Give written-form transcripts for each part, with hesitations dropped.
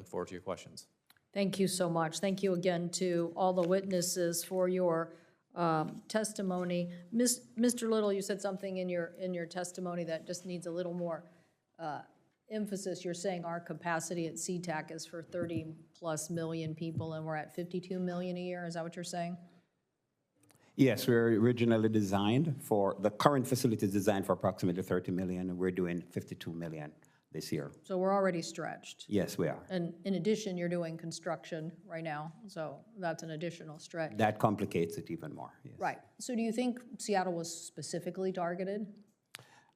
look forward to your questions. Thank you so much. Thank you again to all the witnesses for your testimony. Mr. Little, you said something in your testimony that just needs a little more emphasis. You're saying our capacity at CTAC is for 30+ million people, and we're at 52 million a year. Is that what you're saying? Yes, we were originally designed for, the current facility is designed for approximately 30 million, and we're doing 52 million this year. So we're already stretched. Yes, we are. And in addition, you're doing construction right now, so that's an additional stretch. That complicates it even more. Yes. Right. So do you think Seattle was specifically targeted?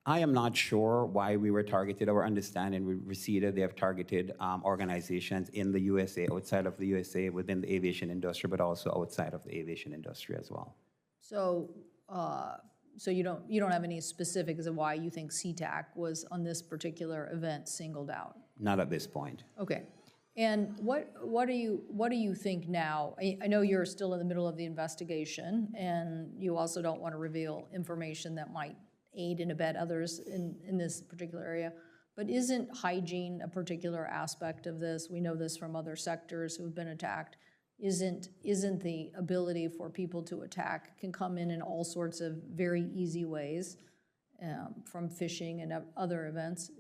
I am not sure why we were targeted. Our understanding, we received that they have targeted organizations in the USA, outside of the USA, within the aviation industry, but also outside of the aviation industry as well. So, so you don't have any specifics of why you think CTAC was on this particular event singled out? Not at this point. Okay. And what do you think now? I know you're still in the middle of the investigation, and you also don't want to reveal information that might aid and abet others in this particular area. But isn't hygiene a particular aspect of this? We know this from other sectors who have been attacked. Isn't the ability for people to attack can come in all sorts of very easy ways, from phishing and other events.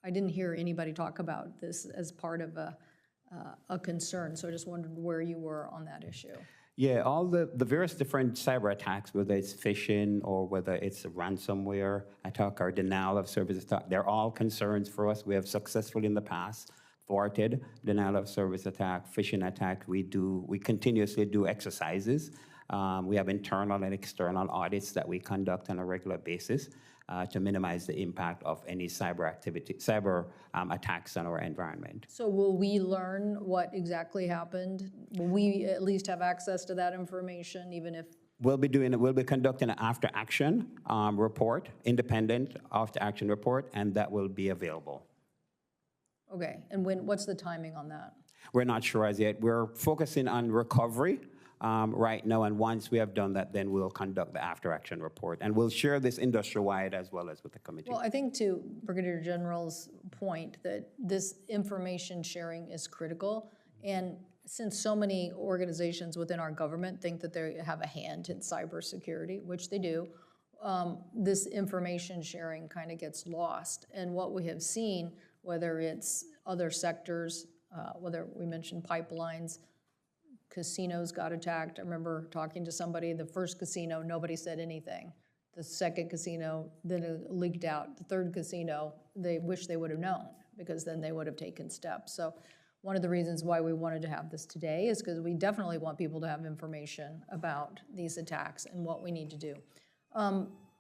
I didn't hear anybody talk about this as part of a concern, so I just wondered where you were on that issue. Yeah, all the various different cyber attacks, whether it's phishing or whether it's a ransomware attack or denial of service attack, they're all concerns for us. We have successfully in the past thwarted denial of service attack, phishing attack. We continuously do exercises. We have internal and external audits that we conduct on a regular basis to minimize the impact of any cyber attacks on our environment. So will we learn what exactly happened? Will we at least have access to that information, even if? We'll be conducting an after-action report, independent after-action report, and that will be available. Okay, and what's the timing on that? We're not sure as yet. We're focusing on recovery right now, and once we have done that, then we'll conduct the after-action report, and we'll share this industry-wide as well as with the committee. Well, I think to Brigadier General's point that this information sharing is critical, and since so many organizations within our government think that they have a hand in cybersecurity, which they do, this information sharing kind of gets lost. And what we have seen, whether it's other sectors, whether we mentioned pipelines, casinos got attacked. I remember talking to somebody, the first casino, nobody said anything. The second casino, then it leaked out. The third casino, they wish they would have known, because then they would have taken steps. So one of the reasons why we wanted to have this today is because we definitely want people to have information about these attacks and what we need to do.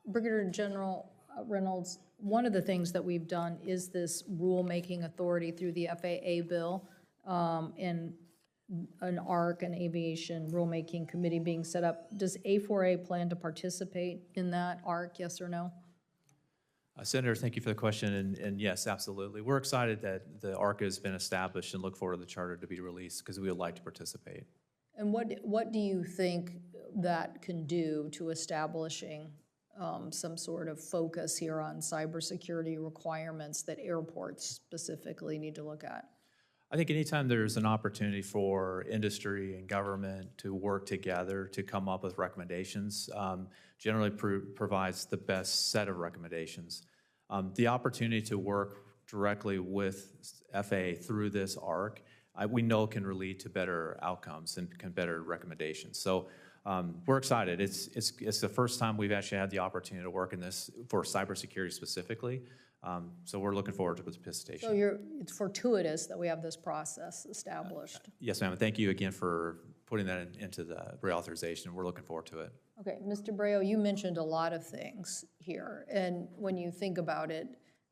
Brigadier General Reynolds, one of the things that we've done is this rulemaking authority through the FAA bill, and an ARC, an aviation rulemaking committee being set up. Does A4A plan to participate in that ARC, yes or no? Senator, thank you for the question, and yes, absolutely. We're excited that the ARC has been established and look forward to the charter to be released because we would like to participate. And what do you think that can do to establishing some sort of focus here on cybersecurity requirements that airports specifically need to look at? I think anytime there's an opportunity for industry and government to work together to come up with recommendations, generally provides the best set of recommendations. The opportunity to work directly with FAA through this ARC, we know can lead to better outcomes and better recommendations. So we're excited. It's the first time we've actually had the opportunity to work in this for cybersecurity specifically. So we're looking forward to participation. So it's fortuitous that we have this process established. Yes, ma'am. Thank you again for putting that into the reauthorization. We're looking forward to it. Okay, Mr. Breo, you mentioned a lot of things here, and when you think about it,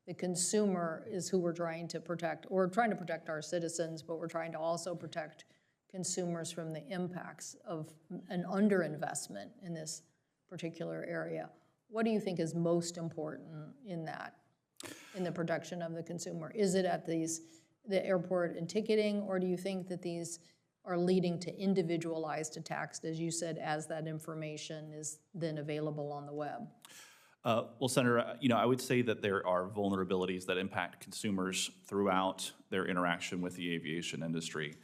the consumer is who we're trying to protect. We're trying to protect our citizens, but we're trying to also protect consumers from the impacts of an underinvestment in this particular area. What do you think is most important in that, in the protection of the consumer? Is it at the airport and ticketing, or do you think that these are leading to individualized attacks, as you said, as that information is then available on the web? Well, Senator, I would say that there are vulnerabilities that impact consumers throughout their interaction with the aviation industry.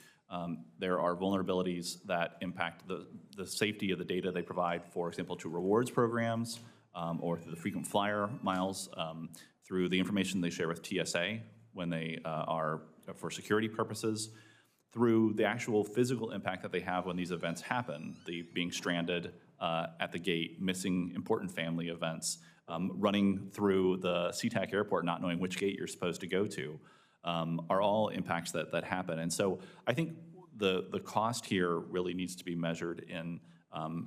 There are vulnerabilities that impact the safety of the data they provide, for example, to rewards programs or through the frequent flyer miles, through the information they share with TSA when they are for security purposes, through the actual physical impact that they have when these events happen, the being stranded at the gate, missing important family events, running through the SeaTac airport not knowing which gate you're supposed to go to, are all impacts that happen. And so I think the cost here really needs to be measured in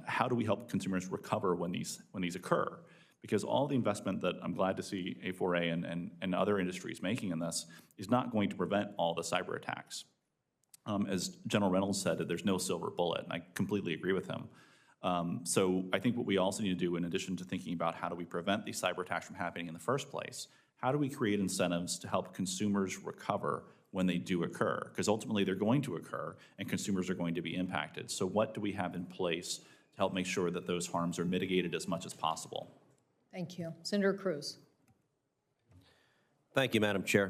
how do we help consumers recover when these occur? Because all the investment that I'm glad to see A4A and other industries making in this is not going to prevent all the cyber attacks. As General Reynolds said, there's no silver bullet, and I completely agree with him. So I think what we also need to do, in addition to thinking about how do we prevent these cyber attacks from happening in the first place, how do we create incentives to help consumers recover when they do occur? Because ultimately they're going to occur and consumers are going to be impacted. So what do we have in place to help make sure that those harms are mitigated as much as possible? Thank you. Senator Cruz. Thank you, Madam Chair.